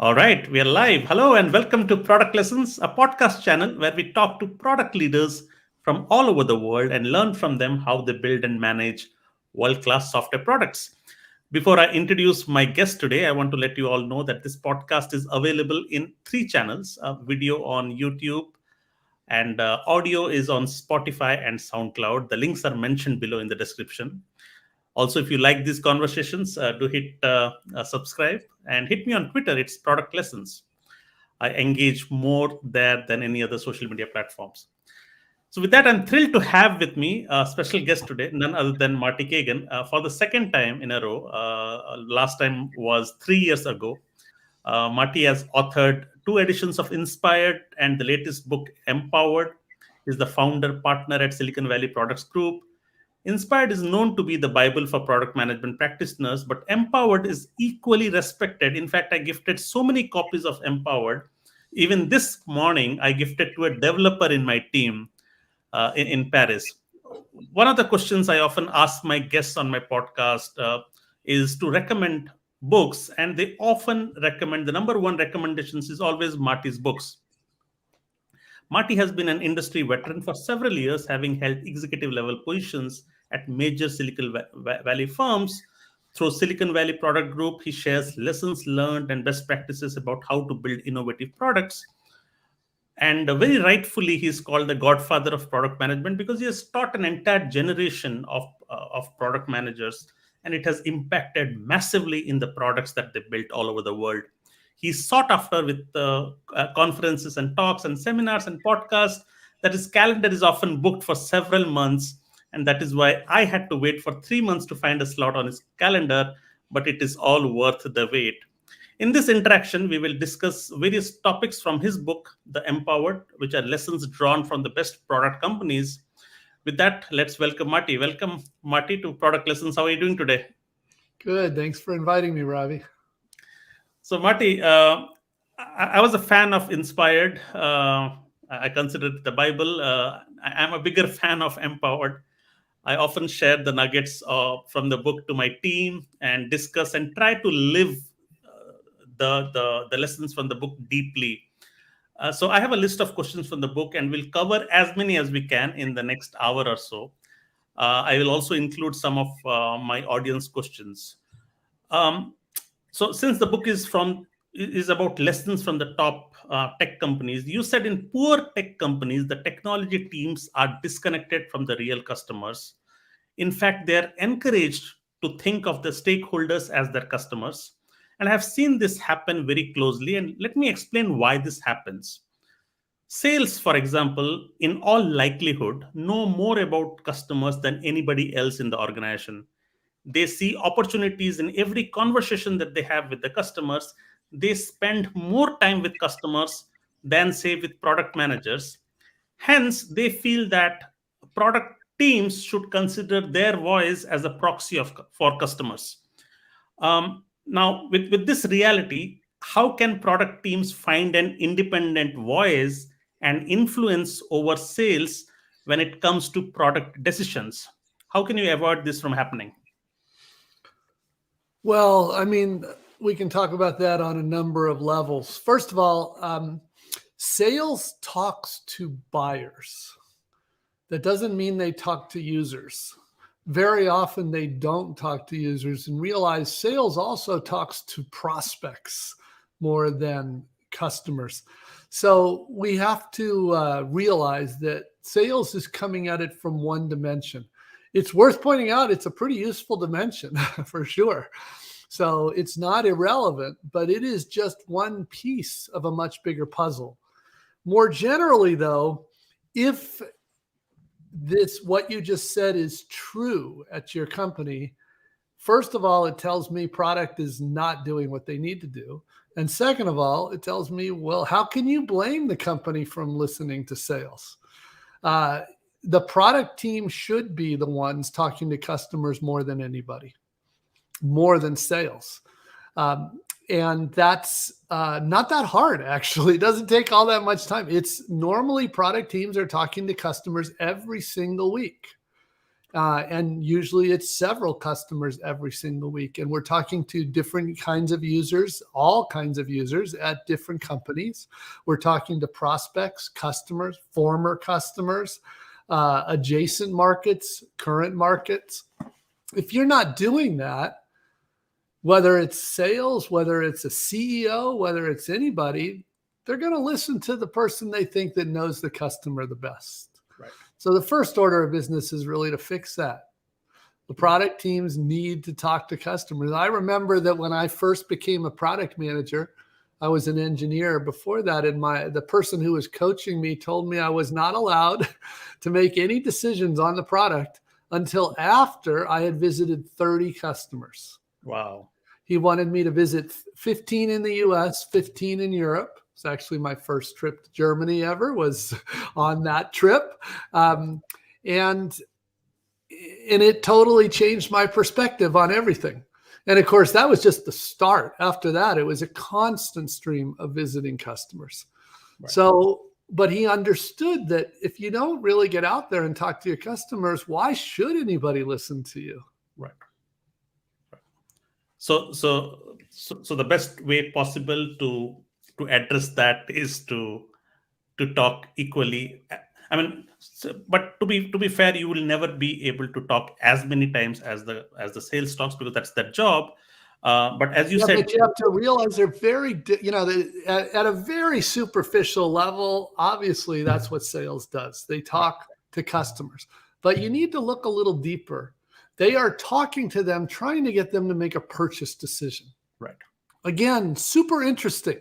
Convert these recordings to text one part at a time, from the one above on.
All right, we are live. Hello and welcome to Product Lessons, a podcast channel where we talk to product leaders from all over the world and learn from them how they build and manage world class software products. Before I introduce my guest today, I want to let you all know that this podcast is available in three channels: video on YouTube, and audio is on Spotify and SoundCloud. The links are mentioned below in the description. Also, if you like these conversations, do hit subscribe and hit me on Twitter. It's Product Lessons. I engage more there than any other social media platforms. So, with that, I'm thrilled to have with me a special guest today, none other than Marty Cagan, for the second time in a row. Last time was 3 years ago. Marty has authored two editions of Inspired and the latest book, Empowered. He's the founder partner at Silicon Valley Products Group. Inspired is known to be the Bible for product management practitioners, but Empowered is equally respected. In fact, I gifted so many copies of Empowered. Even this morning, I gifted to a developer in my team in Paris. One of the questions I often ask my guests on my podcast is to recommend books, and they often recommend the number one recommendations is always Marty's books. Marty has been an industry veteran for several years, having held executive level positions at major Silicon Valley firms. Through Silicon Valley Product Group, he shares lessons learned and best practices about how to build innovative products. And very rightfully, he is called the godfather of product management because he has taught an entire generation of product managers, and it has impacted massively in the products that they built all over the world. He's sought after with conferences and talks and seminars and podcasts that his calendar is often booked for several months. And that is why I had to wait for 3 months to find a slot on his calendar, but it is all worth the wait. In this interaction, we will discuss various topics from his book, The Empowered, which are lessons drawn from the best product companies. With that, let's welcome Marty. Welcome, Marty, to Product Lessons. How are you doing today? Good. Thanks for inviting me, Ravi. So, Marty, I was a fan of Inspired. I consider it the Bible. I'm a bigger fan of Empowered. I often share the nuggets from the book to my team and discuss and try to live the lessons from the book deeply. So I have a list of questions from the book, and we'll cover as many as we can in the next hour or so. I will also include some of my audience questions. Um, so since the book is about lessons from the top tech companies, you said in poor tech companies, the technology teams are disconnected from the real customers. In fact, they are encouraged to think of the stakeholders as their customers. And I have seen this happen very closely. And let me explain why this happens. Sales, for example, in all likelihood, know more about customers than anybody else in the organization. They see opportunities in every conversation that they have with the customers. They spend more time with customers than, say, with product managers. Hence, they feel that product teams should consider their voice as a proxy for customers. Now, with this reality, how can product teams find an independent voice and influence over sales when it comes to product decisions? How can you avoid this from happening? Well, we can talk about that on a number of levels. First of all, sales talks to buyers. That doesn't mean they talk to users. Very often they don't talk to users, and realize sales also talks to prospects more than customers. So we have to realize that sales is coming at it from one dimension. It's worth pointing out it's a pretty useful dimension for sure. So it's not irrelevant, but it is just one piece of a much bigger puzzle. More generally, though, if what you just said is true at your company, first of all, it tells me product is not doing what they need to do. And second of all, it tells me, well, how can you blame the company from listening to sales? The product team should be the ones talking to customers more than anybody, more than sales. And that's not that hard, actually. It doesn't take all that much time. It's normally product teams are talking to customers every single week. And usually it's several customers every single week. And we're talking to different kinds of users, all kinds of users at different companies. We're talking to prospects, customers, former customers, adjacent markets, current markets. If you're not doing that, whether it's sales, whether it's a CEO, whether it's anybody, they're going to listen to the person they think that knows the customer the best. Right. So the first order of business is really to fix that. The product teams need to talk to customers. I remember that when I first became a product manager, I was an engineer before that, and the person who was coaching me told me I was not allowed to make any decisions on the product until after I had visited 30 customers. Wow. He wanted me to visit 15 in the US, 15 in Europe. It's actually my first trip to Germany ever was on that trip. And it totally changed my perspective on everything. And of course, that was just the start. After that, it was a constant stream of visiting customers. Right. So, but he understood that if you don't really get out there and talk to your customers, why should anybody listen to you? Right. So the best way possible to address that is to talk equally. I mean, but to be fair, you will never be able to talk as many times as the sales talks, because that's their job. But as you said, but you have to realize they're very, at a very superficial level. Obviously, that's what sales does. They talk to customers, but you need to look a little deeper. They are talking to them, trying to get them to make a purchase decision. Right. Again, super interesting.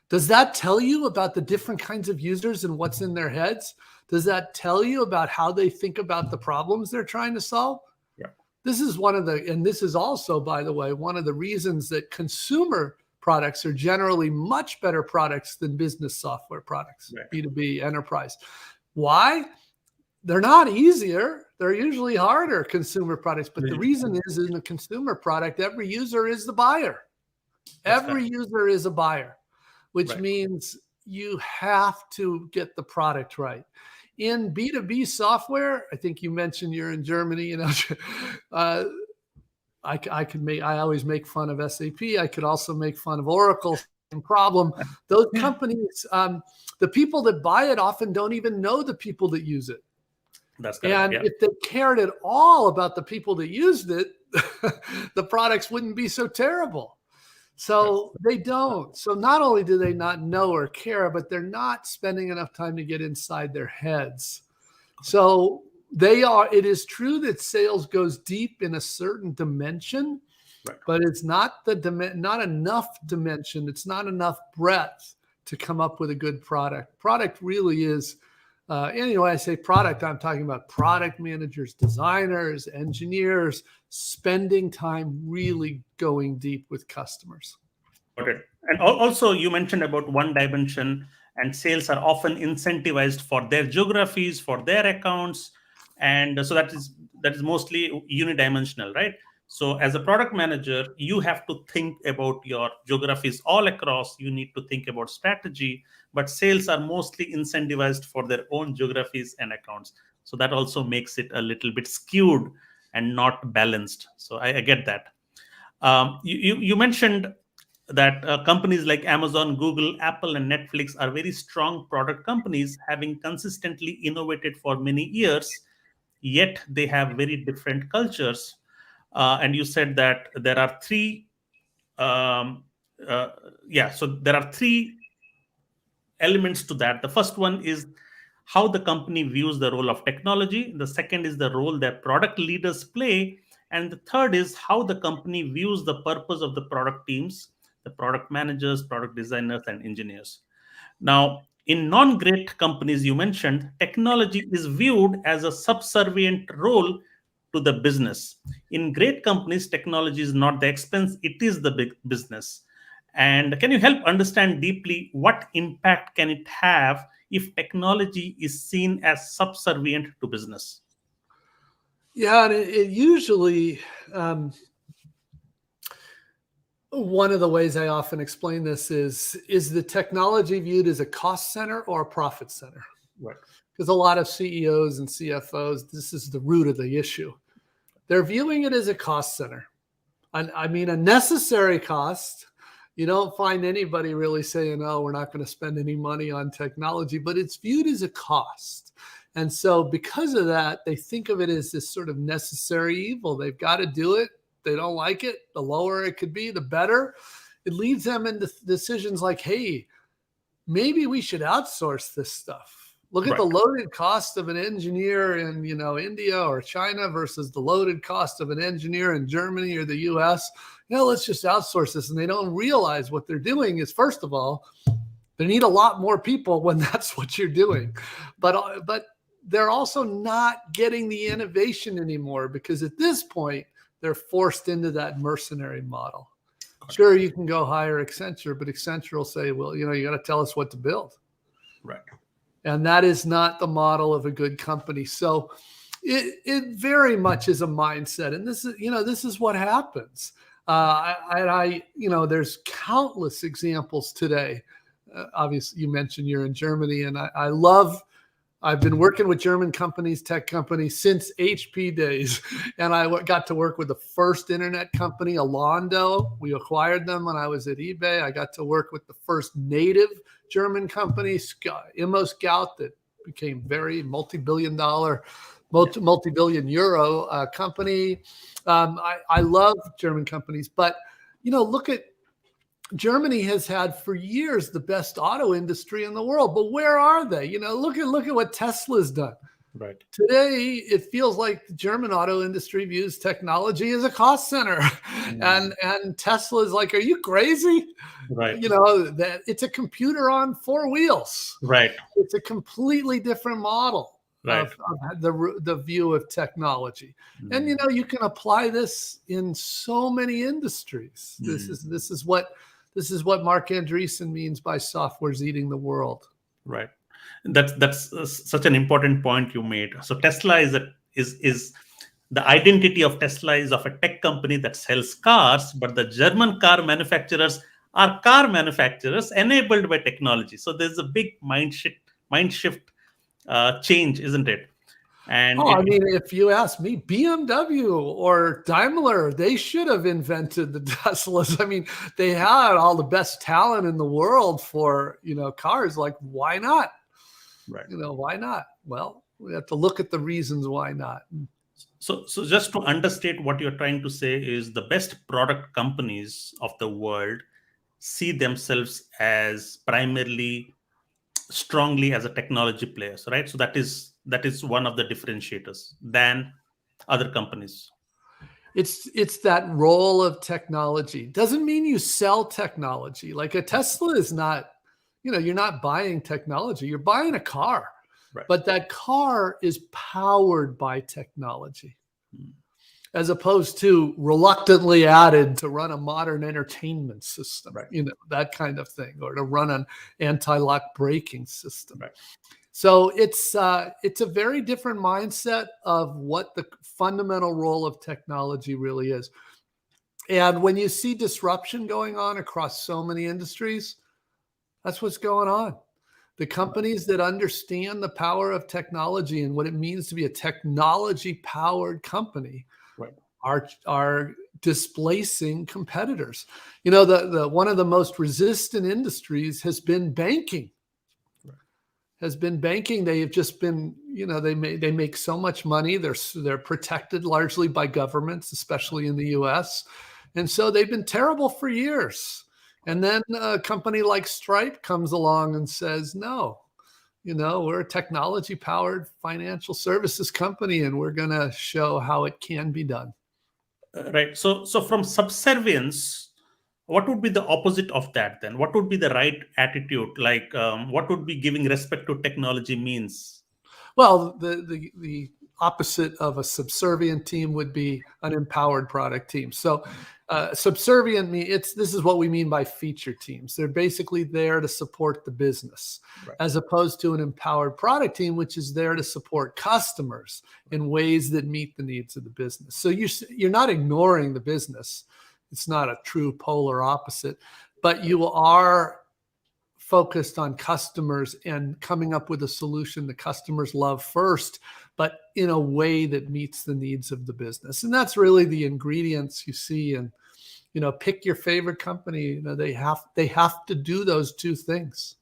Does that tell you about the different kinds of users and what's in their heads? Does that tell you about how they think about the problems they're trying to solve? Yeah. This is and this is also, by the way, one of the reasons that consumer products are generally much better products than business software products, right. B2B enterprise. Why? They're not easier. They're usually harder, consumer products. But the reason is, in a consumer product, every user is the buyer. Every user is a buyer, which means you have to get the product right. In B2B software, I think you mentioned you're in Germany. I always make fun of SAP. I could also make fun of Oracle. Same problem. Those companies, the people that buy it often don't even know the people that use it. That's correct. And if they cared at all about the people that used it, the products wouldn't be so terrible. So they don't. So not only do they not know or care, but they're not spending enough time to get inside their heads. So it is true that sales goes deep in a certain dimension, but it's not not enough dimension. It's not enough breadth to come up with a good product. Product really is, anyway, I say product, I'm talking about product managers, designers, engineers, spending time really going deep with customers. Got it. And also you mentioned about one dimension, and sales are often incentivized for their geographies, for their accounts. And so that is mostly unidimensional, right? So as a product manager, you have to think about your geographies all across. You need to think about strategy, but sales are mostly incentivized for their own geographies and accounts. So that also makes it a little bit skewed and not balanced. So I get that. You mentioned that companies like Amazon, Google, Apple, and Netflix are very strong product companies, having consistently innovated for many years, yet they have very different cultures. And you said that there are three. So there are three elements to that. The first one is how the company views the role of technology. The second is the role that product leaders play. And the third is how the company views the purpose of the product teams, the product managers, product designers, and engineers. Now, in non-great companies, you mentioned, technology is viewed as a subservient role to the business. In great companies, technology is not the expense, it is the big business. And can you help understand deeply what impact can it have if technology is seen as subservient to business? Yeah, and it usually, one of the ways I often explain this is the technology viewed as a cost center or a profit center? Right. because a lot of CEOs and CFOs, this is the root of the issue. They're viewing it as a cost center. I mean, a necessary cost. You don't find anybody really saying, oh, we're not going to spend any money on technology, but it's viewed as a cost. And so because of that, they think of it as this sort of necessary evil. They've got to do it. They don't like it. The lower it could be, the better. It leads them into decisions like, hey, maybe we should outsource this stuff. Look at the loaded cost of an engineer in, India or China versus the loaded cost of an engineer in Germany or the US. Let's just outsource this. And they don't realize what they're doing is, first of all, they need a lot more people when that's what you're doing. But they're also not getting the innovation anymore, because at this point, they're forced into that mercenary model. Sure, you can go hire Accenture, but Accenture will say, well, you got to tell us what to build. Right. And that is not the model of a good company. So it very much is a mindset. And this is what happens. There's countless examples today. Obviously, you mentioned you're in Germany, and I've been working with German companies, tech companies, since HP days. And I got to work with the first internet company, Alando. We acquired them when I was at eBay. I got to work with the first native German company, Immo Scout, that became very multi-billion euro company. I love German companies, but, look at Germany has had for years the best auto industry in the world, but where are they? Look at what Tesla's done. Right. Today, it feels like the German auto industry views technology as a cost center, and Tesla is like, "Are you crazy?" Right. That it's a computer on four wheels. Right. It's a completely different model of the view of technology, and you can apply this in so many industries. This is what Mark Andreessen means by software's eating the world. Right. That's such an important point you made. So Tesla is the identity of Tesla is of a tech company that sells cars, but the German car manufacturers are car manufacturers enabled by technology. So there's a big mind shift change, isn't it? And if you ask me, BMW or Daimler, they should have invented the Teslas. I mean, they had all the best talent in the world for, cars. Like, why not? Right. Why not? Well, we have to look at the reasons why not. So just to understate what you're trying to say is the best product companies of the world see themselves as primarily strongly as a technology players, right? So that is one of the differentiators than other companies. It's that role of technology. Doesn't mean you sell technology. Like a Tesla is not, you're not buying technology, you're buying a car. Right. But that car is powered by technology, as opposed to reluctantly added to run a modern entertainment system, right. That kind of thing, or to run an anti-lock braking system. Right. So it's a very different mindset of what the fundamental role of technology really is. And when you see disruption going on across so many industries, that's what's going on. The companies that understand the power of technology and what it means to be a technology-powered company are displacing competitors. The one of the most resistant industries has been banking. They have just been, they make so much money. They're protected largely by governments, especially in the US. And so they've been terrible for years. And then a company like Stripe comes along and says, no, we're a technology-powered financial services company, and we're going to show how it can be done. Right. So from subservience, what would be the opposite of that then? What would be the right attitude? Like, what would be giving respect to technology means? Well, the opposite of a subservient team would be an empowered product team. So subservient this is what we mean by feature teams. They're basically there to support the business, as opposed to an empowered product team, which is there to support customers in ways that meet the needs of the business. So you're not ignoring the business. It's not a true polar opposite, but you are focused on customers and coming up with a solution the customers love first, but in a way that meets the needs of the business. And that's really the ingredients you see. And, pick your favorite company. They have to do those two things.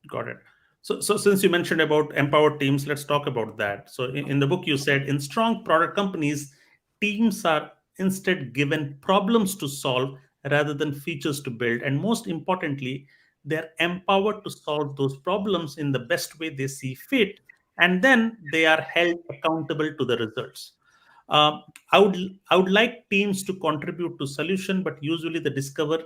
Got it. So since you mentioned about empowered teams, let's talk about that. So in the book, you said in strong product companies, teams are instead given problems to solve rather than features to build. And most importantly, they're empowered to solve those problems in the best way they see fit. And then they are held accountable to the results. Uh, I would like teams to contribute to solution, but usually the discover.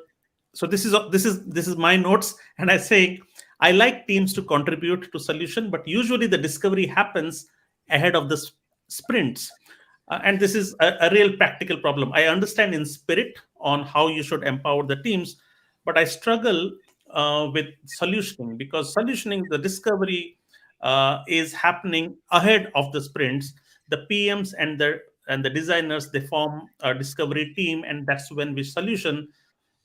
So this is my notes, and I say I like teams to contribute to solution, but usually the discovery happens ahead of the sprints. And this is a real practical problem. I understand in spirit on how you should empower the teams, but I struggle with solutioning, because solutioning, the discovery is happening ahead of the sprints. The PMs and the designers, they form a discovery team, and that's when we solution.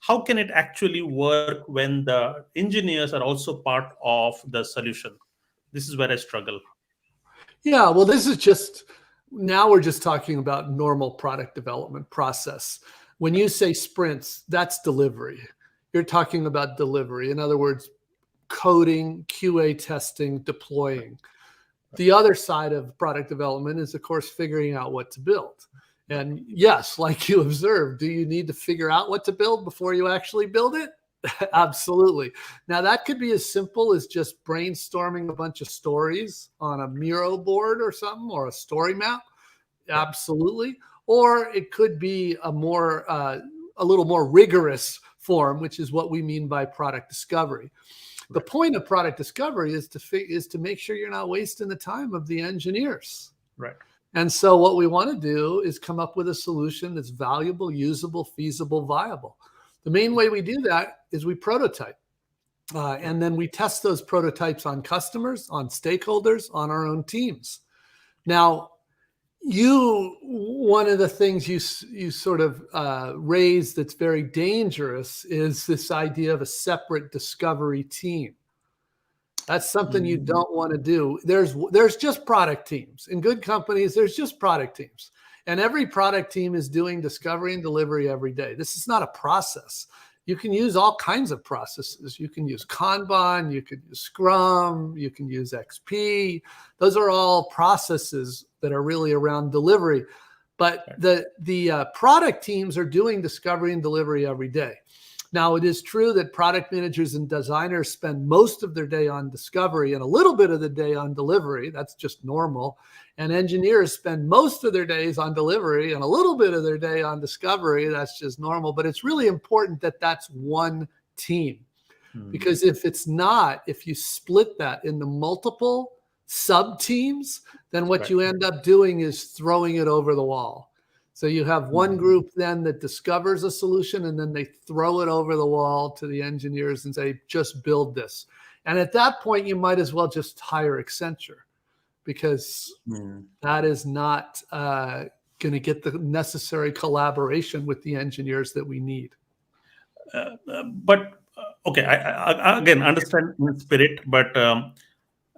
How can it actually work when the engineers are also part of the solution? This is where I struggle. Yeah, well, now we're just talking about normal product development process. When you say sprints, that's delivery. You're talking about delivery. In other words, coding, QA testing, deploying. The other side of product development is, of course, figuring out what to build. And yes, like you observed, do you need to figure out what to build before you actually build it? Absolutely. Now, that could be as simple as just brainstorming a bunch of stories on a Miro board or something, or a story map. Absolutely. Or it could be a little more rigorous form, which is what we mean by product discovery. The point of product discovery is to make sure you're not wasting the time of the engineers. Right. And so what we want to do is come up with a solution that's valuable, usable, feasible, viable. The main way we do that is we prototype. And then we test those prototypes on customers, on stakeholders, on our own teams. Now, one of the things you sort of raised that's very dangerous is this idea of a separate discovery team. That's something you don't want to do. There's just product teams. In good companies, there's just product teams. And every product team is doing discovery and delivery every day. This is not a process. You can use all kinds of processes. You can use Kanban, you can use Scrum, you can use XP. Those are all processes that are really around delivery. But the product teams are doing discovery and delivery every day. Now, it is true that product managers and designers spend most of their day on discovery and a little bit of the day on delivery. That's just normal. And engineers spend most of their days on delivery and a little bit of their day on discovery. That's just normal. But it's really important that that's one team. Because if it's not, if you split that into multiple sub-teams, then what you end up doing is throwing it over the wall. So you have one group then that discovers a solution, and then they throw it over the wall to the engineers and say, just build this. And at that point, you might as well just hire Accenture, because that is not going to get the necessary collaboration with the engineers that we need. But okay, I again understand in spirit, but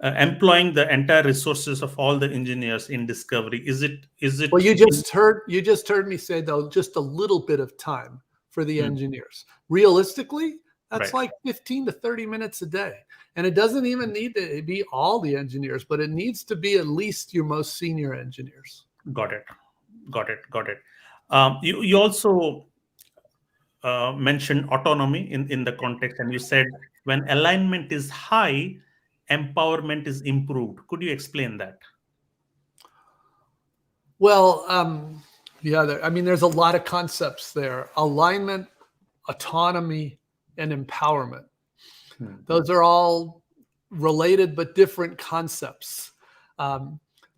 employing the entire resources of all the engineers in discovery, is it Well, you just heard me say, though, just a little bit of time for the engineers. Realistically, that's like 15 to 30 minutes a day. And it doesn't even need to be all the engineers, but it needs to be at least your most senior engineers. Got it. You also mentioned autonomy in the context, and you said when alignment is high, empowerment is improved. Could you explain that? Well, there's a lot of concepts there. Alignment, autonomy, and empowerment. Those are all related but different concepts.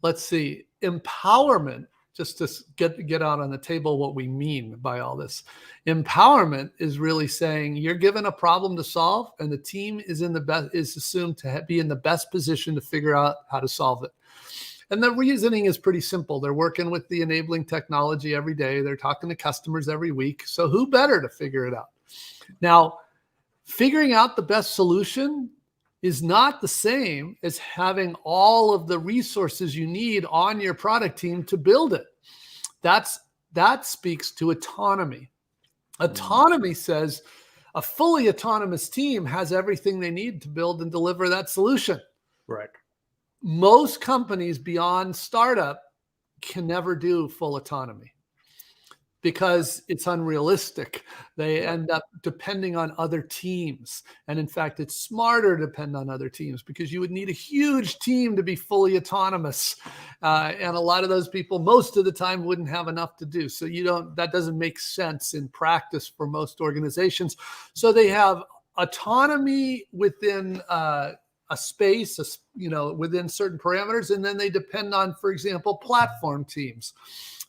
Let's see. Empowerment, just to get out on the table what we mean by all this. Empowerment is really saying you're given a problem to solve, and the team is assumed to be in the best position to figure out how to solve it. And the reasoning is pretty simple. They're working with the enabling technology every day. They're talking to customers every week. So who better to figure it out? Now, Figuring out the best solution is not the same as having all of the resources you need on your product team to build it. That speaks to autonomy. Autonomy says a fully autonomous team has everything they need to build and deliver that solution. Right. Most companies beyond startup can never do full autonomy because it's unrealistic. They end up depending on other teams. And in fact, it's smarter to depend on other teams because you would need a huge team to be fully autonomous. And a lot of those people, most of the time, wouldn't have enough to do. So that doesn't make sense in practice for most organizations. So they have autonomy within a space, within certain parameters. And then they depend on, for example, platform teams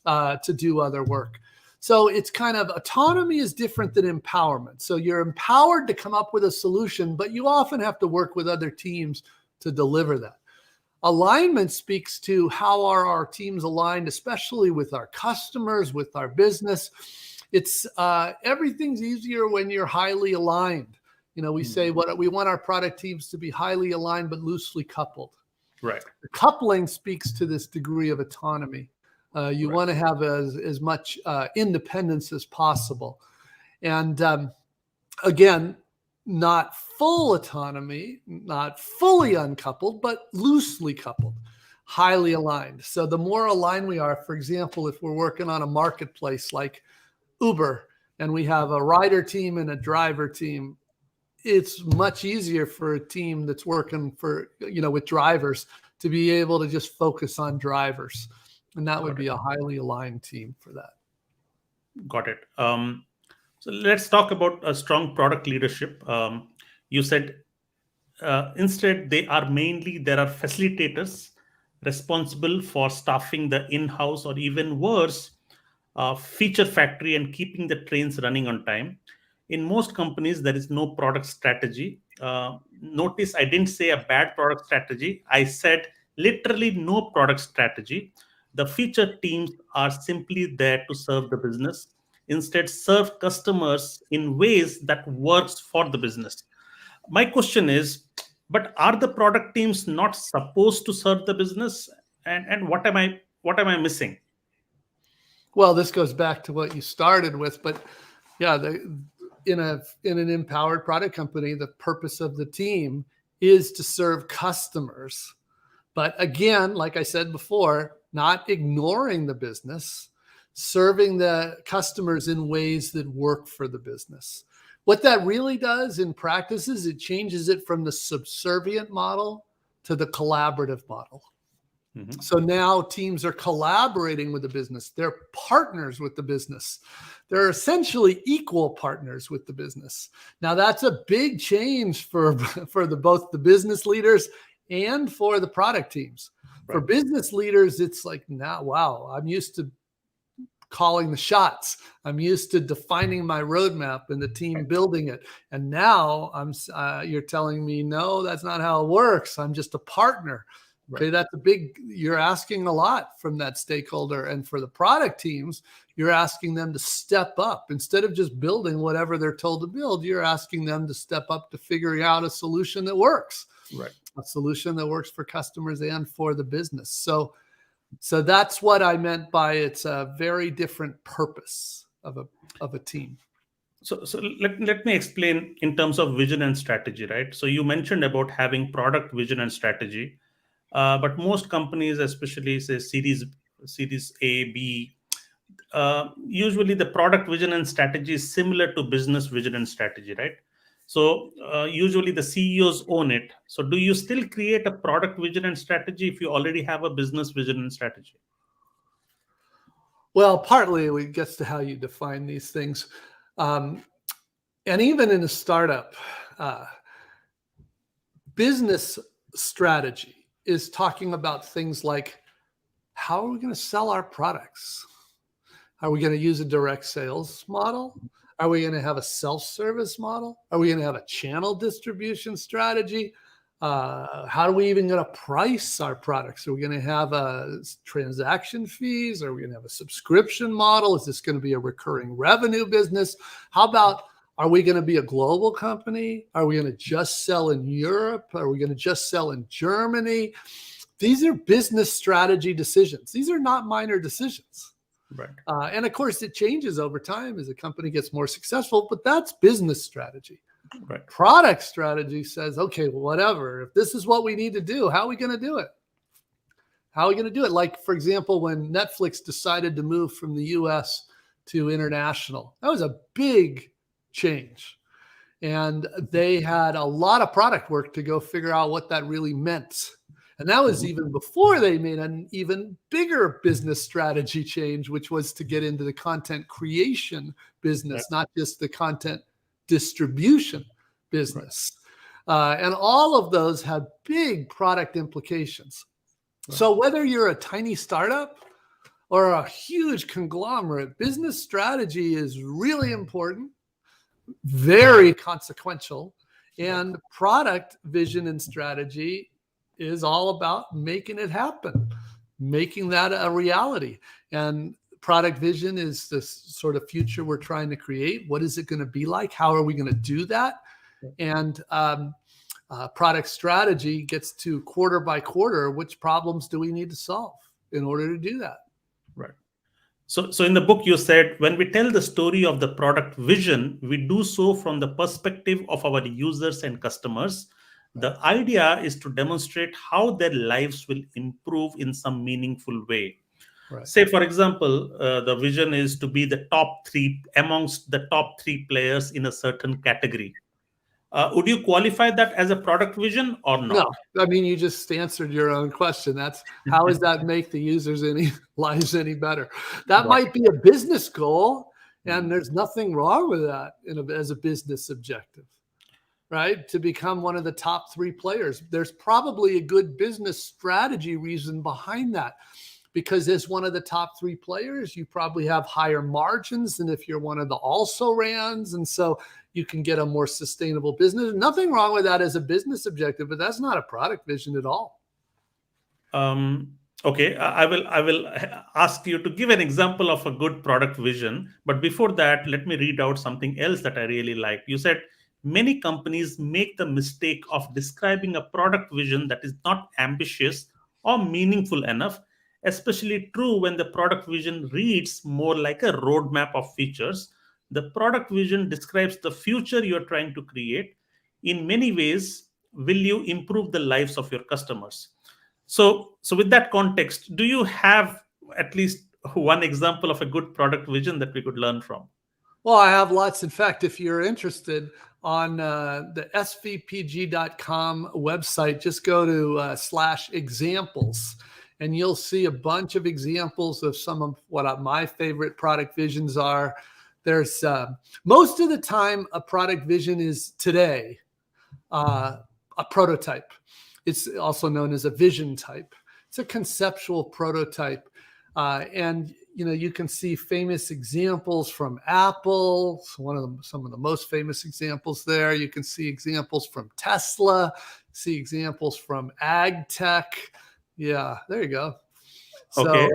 to do other work. So it's kind of autonomy is different than empowerment. So you're empowered to come up with a solution, but you often have to work with other teams to deliver that. Alignment speaks to how are our teams aligned, especially with our customers, with our business. It's everything's easier when you're highly aligned. We say we want our product teams to be highly aligned, but loosely coupled. Right. The coupling speaks to this degree of autonomy. You want to have as much independence as possible. And again, not full autonomy, not fully uncoupled, but loosely coupled, highly aligned. So the more aligned we are, for example, if we're working on a marketplace like Uber and we have a rider team and a driver team, it's much easier for a team that's working with drivers to be able to just focus on drivers. And that would be a highly aligned team for that. Got it. So let's talk about a strong product leadership. You said instead there are facilitators responsible for staffing the in-house or even worse, feature factory and keeping the trains running on time. In most companies, there is no product strategy. Notice I didn't say a bad product strategy. I said literally no product strategy. The feature teams are simply there to serve the business. Instead, serve customers in ways that works for the business. My question is, but are the product teams not supposed to serve the business? And what am I missing? Well, this goes back to what you started with, but yeah, in an empowered product company, the purpose of the team is to serve customers. But again, like I said before, not ignoring the business, serving the customers in ways that work for the business. What that really does in practice is it changes it from the subservient model to the collaborative model. Mm-hmm. So now teams are collaborating with the business. They're partners with the business. They're essentially equal partners with the business. Now that's a big change for both the business leaders and for the product teams. Right. For business leaders, it's like, now, wow, I'm used to calling the shots. I'm used to defining my roadmap and the team building it. And now you're telling me, no, that's not how it works. I'm just a partner. Okay, that's you're asking a lot from that stakeholder. And for the product teams, you're asking them to step up. Instead of just building whatever they're told to build, you're asking them to step up to figuring out a solution that works. Right. A solution that works for customers and for the business. So that's what I meant by it's a very different purpose of a team. So let me explain in terms of vision and strategy, right? So you mentioned about having product vision and strategy. But most companies, especially say series A, B, usually the product vision and strategy is similar to business vision and strategy, right? So usually the CEOs own it. So do you still create a product vision and strategy if you already have a business vision and strategy? Well, partly it gets to how you define these things. And even in a startup, business strategy is talking about things like, how are we going to sell our products? Are we going to use a direct sales model? Are we going to have a self-service model? Are we going to have a channel distribution strategy? How are we even going to price our products? Are we going to have transaction fees? Are we going to have a subscription model? Is this going to be a recurring revenue business? How about Are we going to be a global company? Are we going to just sell in Europe? Are we going to just sell in Germany? These are business strategy decisions. These are not minor decisions. Right. And of course, it changes over time as a company gets more successful, but that's business strategy. Right. Product strategy says, okay, whatever. If this is what we need to do, how are we going to do it? How are we going to do it? Like, for example, when Netflix decided to move from the US to international, that was a big change. And they had a lot of product work to go figure out what that really meant. And that was even before they made an even bigger business strategy change, which was to get into the content creation business, not just the content distribution business. And all of those have big product implications. So whether you're a tiny startup or a huge conglomerate, business strategy is really important, very consequential, and product vision and strategy is all about making it happen, making that a reality. And product vision is this sort of future we're trying to create. What is it going to be like? How are we going to do that? And product strategy gets to quarter by quarter, which problems do we need to solve in order to do that? Right. So in the book, you said, when we tell the story of the product vision, we do so from the perspective of our users and customers. The idea is to demonstrate how their lives will improve in some meaningful way. Right. Say, for example, the vision is to be the top three amongst the top three players in a certain category. Would you qualify that as a product vision or not? No, I mean, you just answered your own question. That's how does that make the users' lives any better? That might be a business goal, and there's nothing wrong with that as a business objective, right? To become one of the top three players. There's probably a good business strategy reason behind that. Because as one of the top three players, you probably have higher margins than if you're one of the also-rans. And so you can get a more sustainable business. Nothing wrong with that as a business objective, but that's not a product vision at all. Okay, I will ask you to give an example of a good product vision. But before that, let me read out something else that I really liked. You said, many companies make the mistake of describing a product vision that is not ambitious or meaningful enough, especially true when the product vision reads more like a roadmap of features. The product vision describes the future you're trying to create. In many ways, will you improve the lives of your customers? So with that context, do you have at least one example of a good product vision that we could learn from? Well, I have lots. In fact, if you're interested, on the svpg.com website, just go to /examples. And you'll see a bunch of examples of some of what my favorite product visions are. There's most of the time a product vision is today a prototype. It's also known as a vision type. It's a conceptual prototype. And you can see famous examples from Apple, some of the most famous examples there. You can see examples from Tesla, see examples from ag tech. Yeah, there you go. Okay.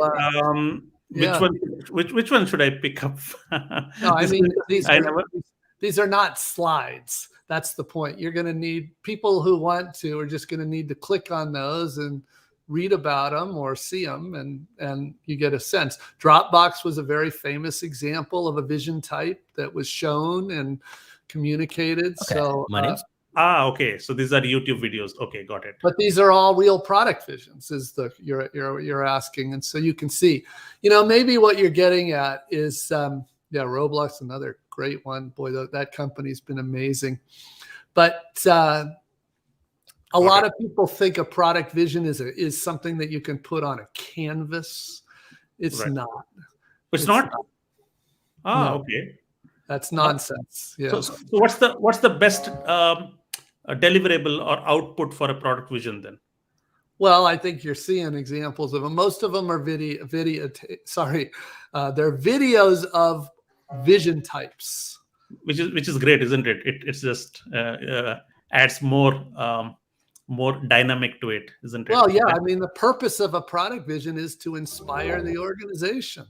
Which one should I pick up? No, I mean, these are not slides. That's the point. You're going to need people who want to are just going to need to click on those and read about them or see them, and you get a sense. Dropbox was a very famous example of a vision type that was shown and communicated. Okay. So okay. So these are YouTube videos. Okay, got it. But these are all real product visions, is you're asking, and so you can see, maybe what you're getting at is, Roblox, another great one. Boy, that company's been amazing. But a lot of people think a product vision is something that you can put on a canvas. It's not. It's not. No. Okay. That's nonsense. Yeah. So what's the best deliverable or output for a product vision then? Well, I think you're seeing examples of them. Most of them are they're videos of vision types, which is great, isn't it? It's just adds more dynamic to it, isn't it? Well, yeah. I mean, the purpose of a product vision is to inspire the organization.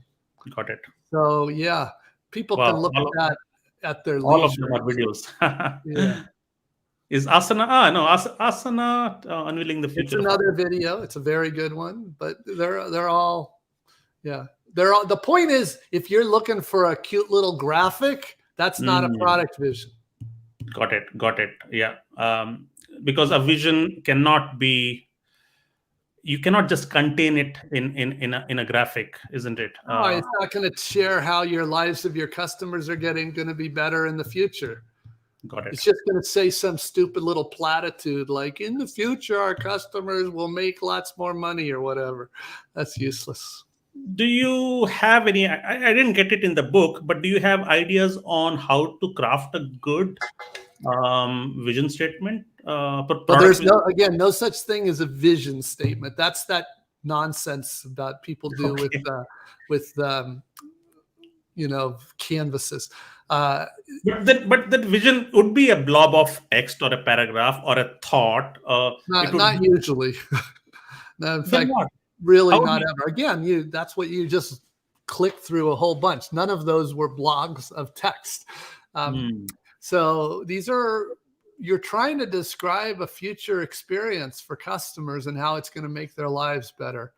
Got it. So yeah, people can look at that at their All of leisure. them are videos. Yeah. Is Asana? Ah, no, Asana unveiling the It's future of another video. It's a very good one, but they're all, yeah. They're all, the point is, if you're looking for a cute little graphic, that's not a product vision. Got it. Yeah. Because a vision cannot be, you cannot just contain it in a graphic, isn't it? No, it's not going to share how your lives of your customers are going to be better in the future. Got it. It's just going to say some stupid little platitude like, in the future, our customers will make lots more money or whatever. That's useless. Do you have any, I didn't get it in the book, but do you have ideas on how to craft a good vision statement? But there's no such thing as a vision statement. That's that nonsense that people do with canvases. But that vision would be a blob of text or a paragraph or a thought. Not usually. No, in fact, really not ever. Again, that's what you just click through a whole bunch. None of those were blogs of text. So these are, you're trying to describe a future experience for customers and how it's going to make their lives better.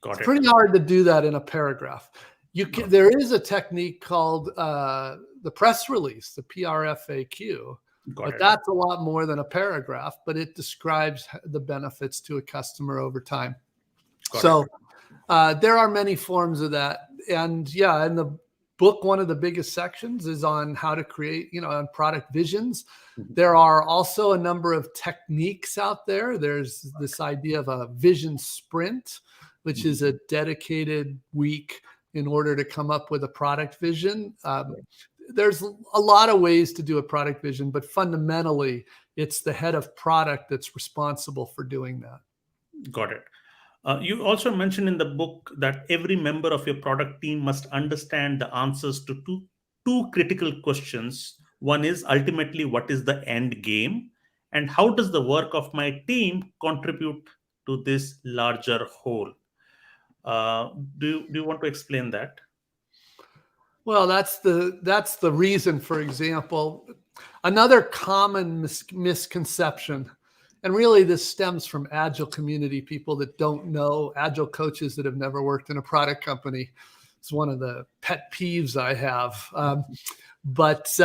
It's pretty hard to do that in a paragraph. There is a technique called the press release, the PRFAQ, but that's a lot more than a paragraph, but it describes the benefits to a customer over time. There are many forms of that. And yeah, in the book, one of the biggest sections is on how to create, on product visions. There are also a number of techniques out there. There's this idea of a vision sprint, which is a dedicated week in order to come up with a product vision. There's a lot of ways to do a product vision, but fundamentally, it's the head of product that's responsible for doing that. Got it. You also mentioned in the book that every member of your product team must understand the answers to two critical questions. One is ultimately, what is the end game? And how does the work of my team contribute to this larger whole? Do you want to explain that? Well, that's the reason. For example, another common misconception, and really this stems from Agile community people that don't know, Agile coaches that have never worked in a product company. It's one of the pet peeves I have. But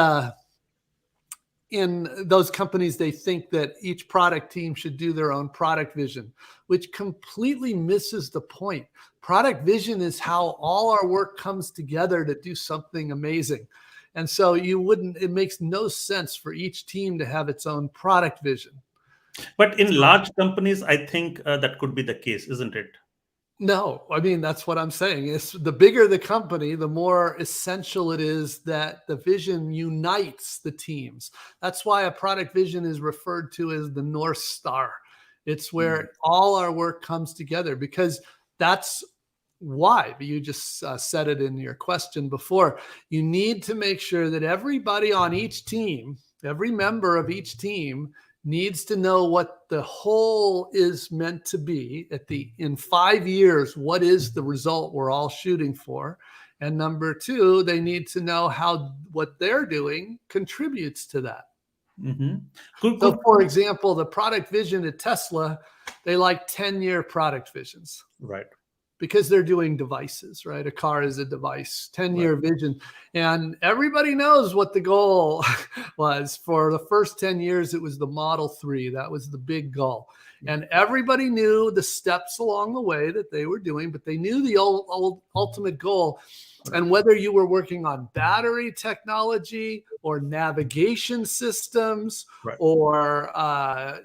in those companies, they think that each product team should do their own product vision, which completely misses the point. Product vision is how all our work comes together to do something amazing. And so it makes no sense for each team to have its own product vision. But in large companies, I think that could be the case, isn't it? No, I mean, that's what I'm saying. It's the bigger the company, the more essential it is that the vision unites the teams. That's why a product vision is referred to as the North Star. It's where all our work comes together, because that's why. You just said it in your question before. You need to make sure that everybody on each team, every member of each team, needs to know what the whole is meant to be in 5 years. What is the result we're all shooting for? And number two, they need to know how what they're doing contributes to that. So, for example, the product vision at Tesla, they like 10-year product visions. Right. Because they're doing devices, right? A car is a device, 10-year vision. And everybody knows what the goal was. For the first 10 years, it was the Model 3. That was the big goal. And everybody knew the steps along the way that they were doing, but they knew the ultimate goal. And whether you were working on battery technology or navigation systems or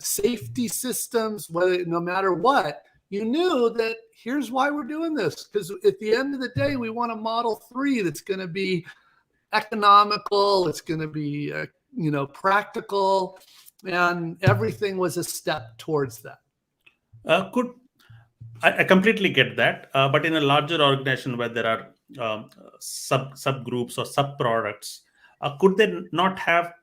safety systems, no matter what, you knew that here's why we're doing this. Because at the end of the day, we want a Model 3 that's going to be economical. It's going to be, practical. And everything was a step towards that. I completely get that. But in a larger organization where there are subgroups or sub-products, could they not have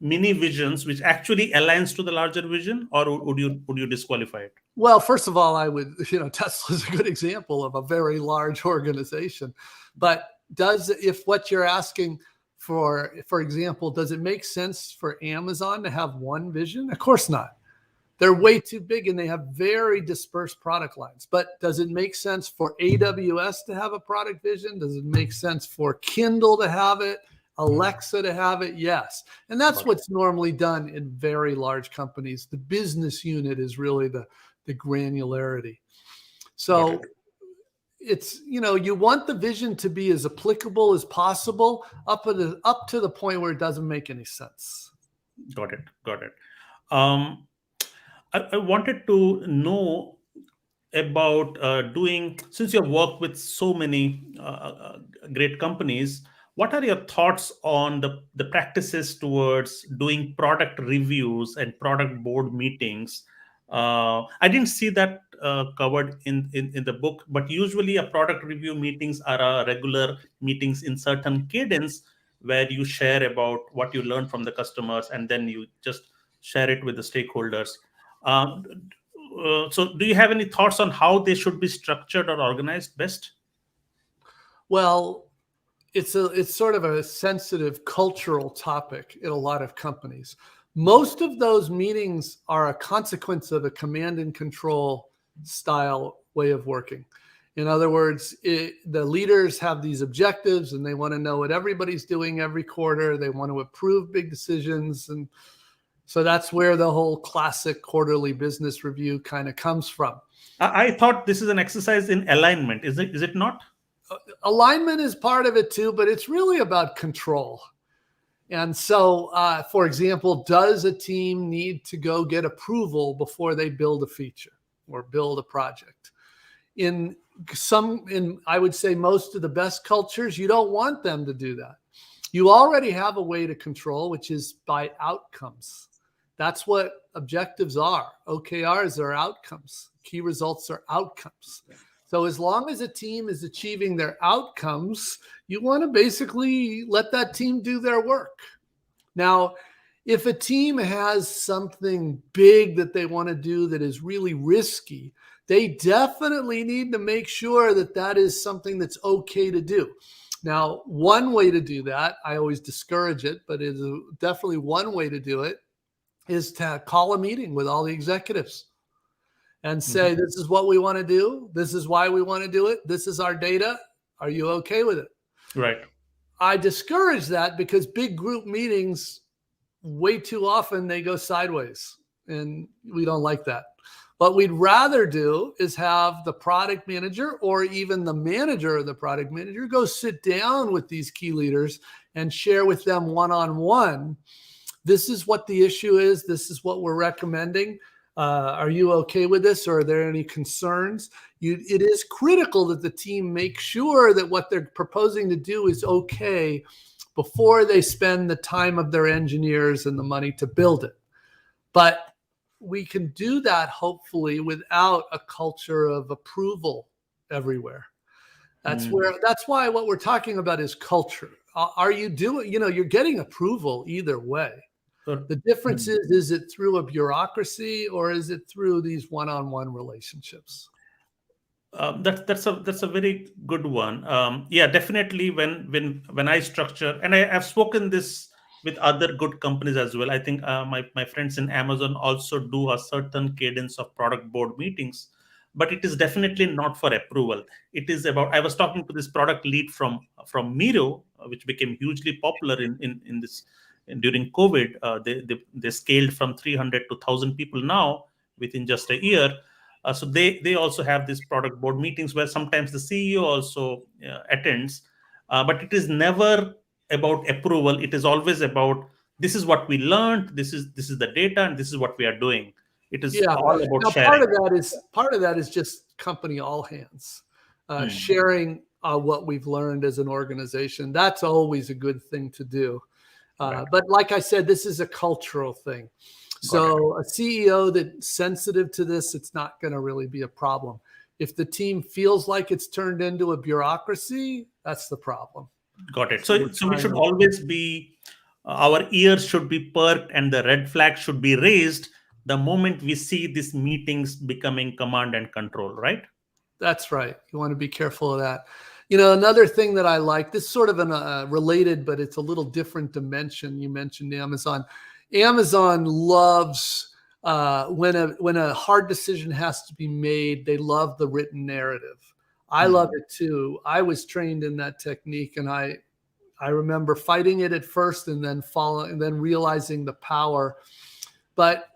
mini visions which actually aligns to the larger vision, or would you disqualify it? Well, first of all, I would, Tesla is a good example of a very large organization. But if what you're asking For example, does it make sense for Amazon to have one vision? Of course not. They're way too big and they have very dispersed product lines. But does it make sense for AWS to have a product vision? Does it make sense for Kindle to have it? Alexa to have it? Yes. And that's what's normally done in very large companies. The business unit is really the granularity. So it's, you want the vision to be as applicable as possible up to the point where it doesn't make any sense. Got it. I wanted to know about since you have worked with so many great companies, what are your thoughts on the practices towards doing product reviews and product board meetings? I didn't see that covered in the book, but usually a product review meetings are regular meetings in certain cadence where you share about what you learned from the customers and then you just share it with the stakeholders. So do you have any thoughts on how they should be structured or organized best? Well, it's sort of a sensitive cultural topic in a lot of companies. Most of those meetings are a consequence of a command and control style way of working. In other words, the leaders have these objectives and they want to know what everybody's doing every quarter. They want to approve big decisions. And so that's where the whole classic quarterly business review kind of comes from. I thought this is an exercise in alignment. Is it not? Alignment is part of it too, but it's really about control. And so, for example, does a team need to go get approval before they build a feature or build a project? In I would say most of the best cultures, you don't want them to do that. You already have a way to control, which is by outcomes. That's what objectives are. OKRs are outcomes. Key results are outcomes. So as long as a team is achieving their outcomes, you want to basically let that team do their work. Now, if a team has something big that they want to do that is really risky, they definitely need to make sure that that is something that's okay to do. Now, one way to do that, I always discourage it, but it is definitely one way to do it, is to call a meeting with all the executives and say, this is what we want to do. This is why we want to do it. This is our data. Are you okay with it? Right. I discourage that because big group meetings, way too often they go sideways and we don't like that. What we'd rather do is have the product manager or even the manager of the product manager go sit down with these key leaders and share with them one-on-one. This is what the issue is. This is what we're recommending. Are you okay with this? Or are there any concerns? It is critical that the team make sure that what they're proposing to do is okay before they spend the time of their engineers and the money to build it. But we can do that hopefully without a culture of approval everywhere. That's why what we're talking about is culture. Are you doing, you're getting approval either way. The difference is it through a bureaucracy or is it through these one-on-one relationships? That's a very good one. Yeah, definitely. When I structure, and I've spoken this with other good companies as well. I think my friends in Amazon also do a certain cadence of product board meetings, but it is definitely not for approval. It is about. I was talking to this product lead from Miro, which became hugely popular in this. During COVID, they scaled from 300 to 1,000 people now within just a year. So they also have these product board meetings where sometimes the CEO also attends, but it is never about approval. It is always about this is what we learned, this is the data, and this is what we are doing. It is all about now, sharing. Part of that is just company all hands sharing what we've learned as an organization. That's always a good thing to do. Right. But like I said, this is a cultural thing. So a CEO that's sensitive to this, it's not going to really be a problem. If the team feels like it's turned into a bureaucracy, that's the problem. Got it. So we should always be, our ears should be perked and the red flag should be raised the moment we see these meetings becoming command and control, right? That's right. You want to be careful of that. Another thing that I like, this sort of related, but it's a little different dimension. You mentioned Amazon. Amazon loves when a hard decision has to be made. They love the written narrative. I love it too. I was trained in that technique, and I remember fighting it at first, and then realizing the power. But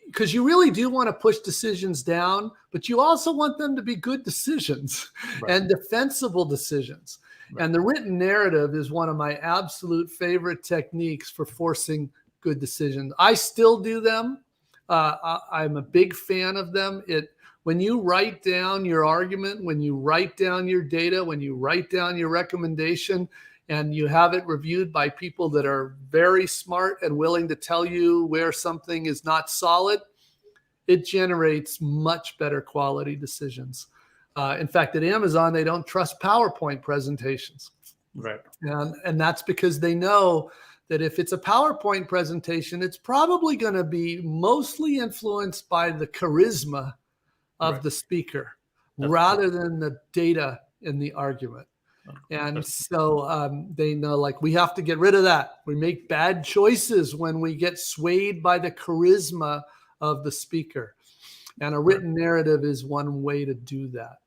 because you really do want to push decisions down, but you also want them to be good decisions and defensible decisions. And the written narrative is one of my absolute favorite techniques for forcing good decisions. I still do them. I'm a big fan of them. When you write down your argument, when you write down your data, when you write down your recommendation, and you have it reviewed by people that are very smart and willing to tell you where something is not solid, it generates much better quality decisions. In fact, at Amazon, they don't trust PowerPoint presentations. Right. And that's because they know that if it's a PowerPoint presentation, it's probably going to be mostly influenced by the charisma of the speaker rather than the data in the argument. And so they know, like, we have to get rid of that. We make bad choices when we get swayed by the charisma of the speaker. And a written narrative is one way to do that.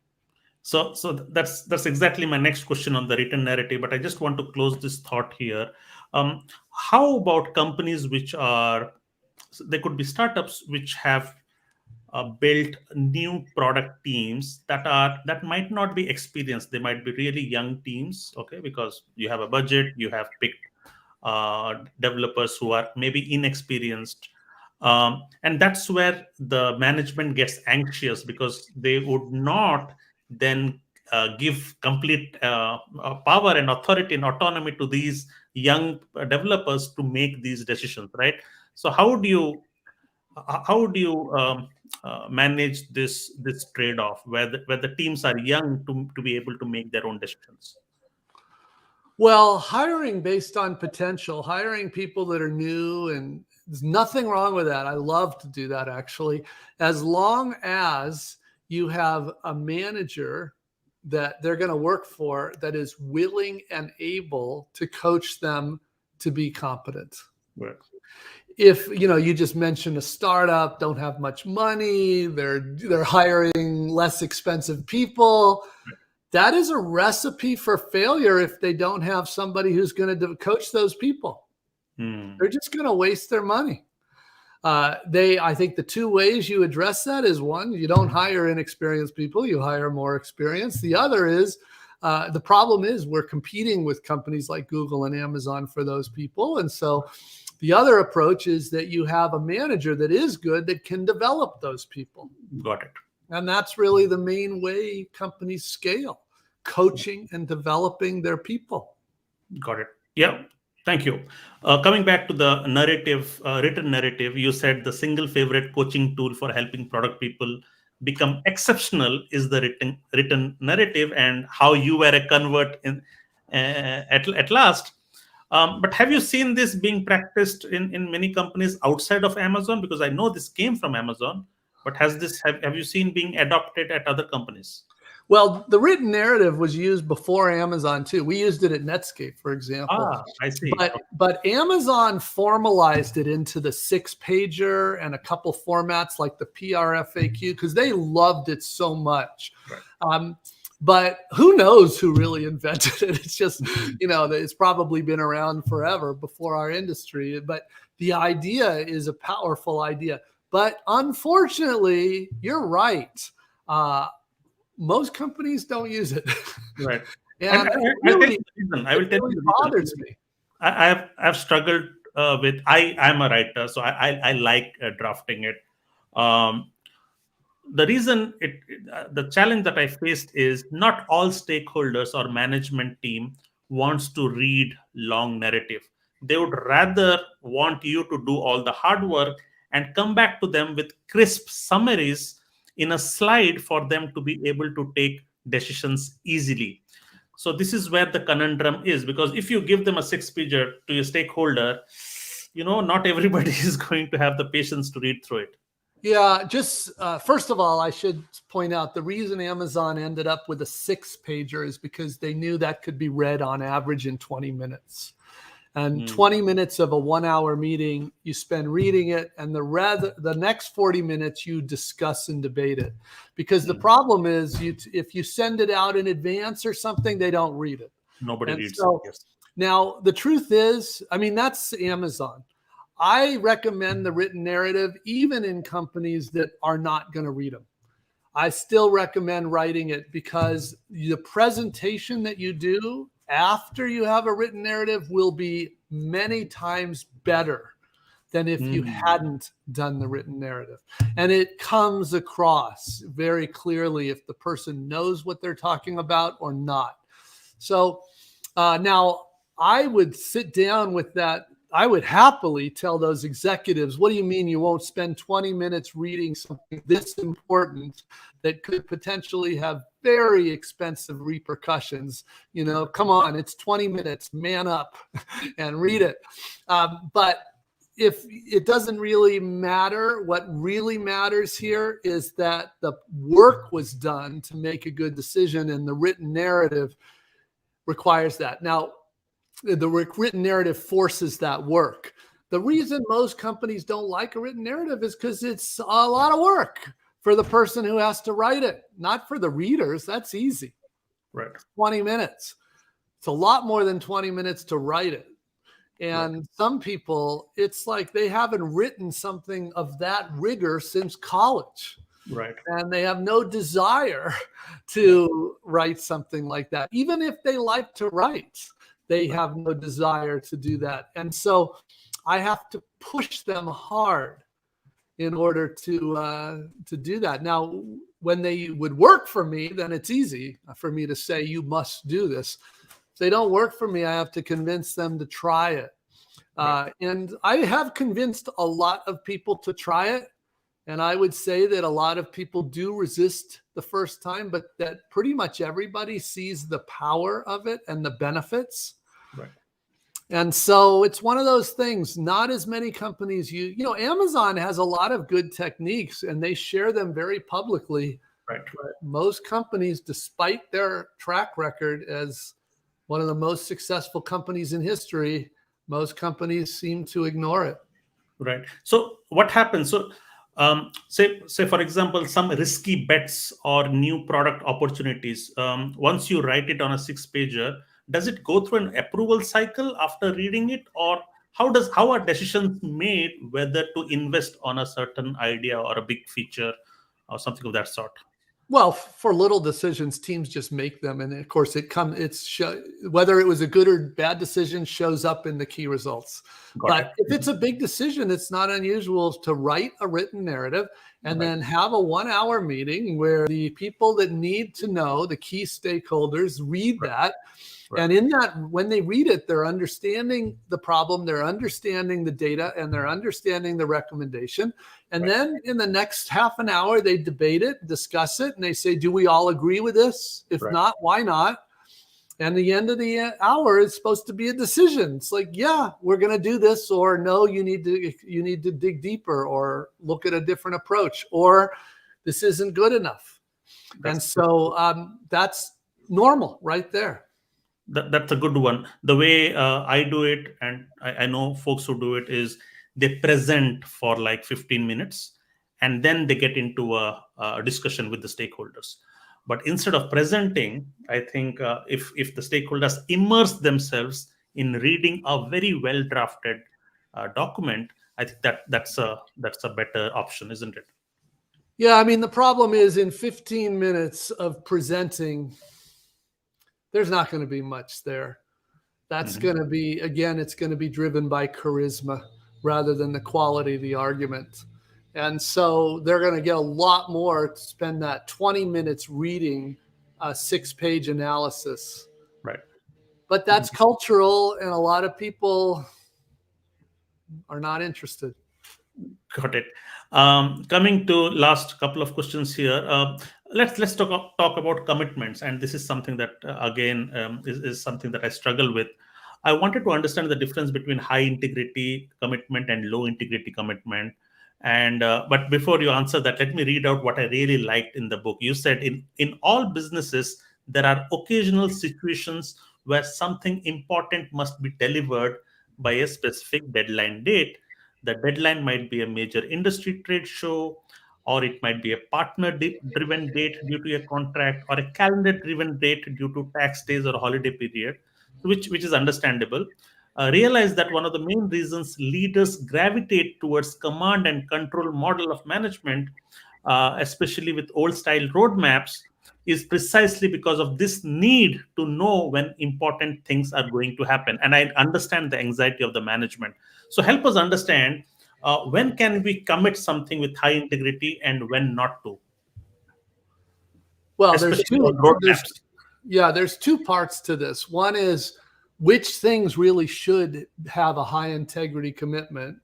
So that's exactly my next question on the written narrative. But I just want to close this thought here. How about companies they could be startups which have built new product teams that might not be experienced. They might be really young teams, okay, because you have a budget, you have picked developers who are maybe inexperienced. And that's where the management gets anxious, because they would not then give complete power and authority and autonomy to these young developers to make these decisions, right? So how do you manage this trade-off where the teams are young to be able to make their own decisions? Well, hiring based on potential, hiring people that are new, and there's nothing wrong with that. I love to do that, actually, as long as you have a manager that they're going to work for that is willing and able to coach them to be competent. Right. If you just mentioned a startup, don't have much money, they're hiring less expensive people. That is a recipe for failure if they don't have somebody who's going to coach those people. They're just going to waste their money. I think the two ways you address that is, one, you don't hire inexperienced people, you hire more experienced. The other is, the problem is we're competing with companies like Google and Amazon for those people. And so the other approach is that you have a manager that is good, that can develop those people. Got it. And that's really the main way companies scale, coaching and developing their people. Got it. Yeah. Thank you. Coming back to the narrative, written narrative, you said the single favorite coaching tool for helping product people become exceptional is the written narrative, and how you were a convert at last. But have you seen this being practiced in many companies outside of Amazon? Because I know this came from Amazon, but have you seen being adopted at other companies? Well, the written narrative was used before Amazon too. We used it at Netscape, for example. I see. But Amazon formalized it into the 6-pager and a couple formats like the PRFAQ, because they loved it so much. Right. But who knows who really invented it? It's just, it's probably been around forever before our industry. But the idea is a powerful idea. But unfortunately, you're right. Most companies don't use it. Right. And I will tell you the bothers me. I've struggled with. I'm a writer, so I like drafting it. The reason the challenge that I faced is not all stakeholders or management team wants to read long narrative. They would rather want you to do all the hard work and come back to them with crisp summaries in a slide for them to be able to take decisions easily. So this is where the conundrum is, because if you give them a 6-pager to your stakeholder, not everybody is going to have the patience to read through it. Yeah, just first of all, I should point out the reason Amazon ended up with a 6-pager is because they knew that could be read on average in 20 minutes. And 20 minutes of a 1-hour meeting, you spend reading it, and the next 40 minutes you discuss and debate it. Because the problem is, if you send it out in advance or something, they don't read it. Nobody And reads it. so Yes. now the truth is, I mean, that's Amazon. I recommend the written narrative, even in companies that are not going to read them. I still recommend writing it because the presentation that you do after you have a written narrative will be many times better than if you hadn't done the written narrative. And it comes across very clearly if the person knows what they're talking about or not. So now I would sit down with that. I would happily tell those executives, what do you mean you won't spend 20 minutes reading something this important that could potentially have very expensive repercussions? You know, come on, it's 20 minutes, man up and read it. But if it doesn't really matter, what really matters here is that the work was done to make a good decision, and the written narrative requires that. Now, the written narrative forces that work. The reason most companies don't like a written narrative is because it's a lot of work for the person who has to write it, not for the readers. That's easy. Right. 20 minutes. It's a lot more than 20 minutes to write it. And some people, it's like they haven't written something of that rigor since college. Right. And they have no desire to write something like that. Even if they like to write, they have no desire to do that. And so I have to push them hard in order to do that. Now, when they would work for me, then it's easy for me to say, you must do this. If they don't work for me, I have to convince them to try it. And I have convinced a lot of people to try it. And I would say that a lot of people do resist the first time, but that pretty much everybody sees the power of it and the benefits. Right. And so it's one of those things. Not as many companies use, Amazon has a lot of good techniques and they share them very publicly. Right. But most companies, despite their track record as one of the most successful companies in history, most companies seem to ignore it. Right. So what happens? So say for example, some risky bets or new product opportunities. Once you write it on a 6-pager, does it go through an approval cycle after reading it, or how are decisions made whether to invest on a certain idea or a big feature or something of that sort? Well, for little decisions, teams just make them, and of course, whether it was a good or bad decision shows up in the key results. But if it's a big decision, it's not unusual to write a written narrative and then have a 1-hour meeting where the people that need to know, the key stakeholders, read that. And in that, when they read it, they're understanding the problem, they're understanding the data, and they're understanding the recommendation. And then in the next half an hour, they debate it, discuss it, and they say, do we all agree with this? If not, why not? And the end of the hour is supposed to be a decision. It's like, yeah, we're going to do this, or no, you need to dig deeper, or look at a different approach, or this isn't good enough. And so that's normal right there. That's a good one. The way I do it, and I know folks who do it, is they present for like 15 minutes and then they get into a discussion with the stakeholders. But instead of presenting, I think if the stakeholders immerse themselves in reading a very well drafted document, I think that's a better option, isn't it? Yeah, I mean, the problem is in 15 minutes of presenting, there's not going to be much there. That's going to be, again, it's going to be driven by charisma rather than the quality of the argument. And so they're going to get a lot more to spend that 20 minutes reading a 6-page analysis. Right. But that's cultural, and a lot of people are not interested. Got it. Coming to last couple of questions here. Let's talk about commitments, and this is something that again is something that I struggle with. I wanted to understand the difference between high integrity commitment and low integrity commitment. And but before you answer that, let me read out what I really liked in the book. You said in all businesses there are occasional situations where something important must be delivered by a specific deadline date. The deadline might be a major industry trade show, or it might be a partner driven date due to a contract, or a calendar driven date due to tax days or holiday period, which is understandable. Realize that one of the main reasons leaders gravitate towards command and control model of management, especially with old style roadmaps, is precisely because of this need to know when important things are going to happen. And I understand the anxiety of the management. So help us understand, when can we commit something with high integrity and when not to, Well, especially on roadmaps. there's two parts to this. One is which things really should have a high integrity commitment,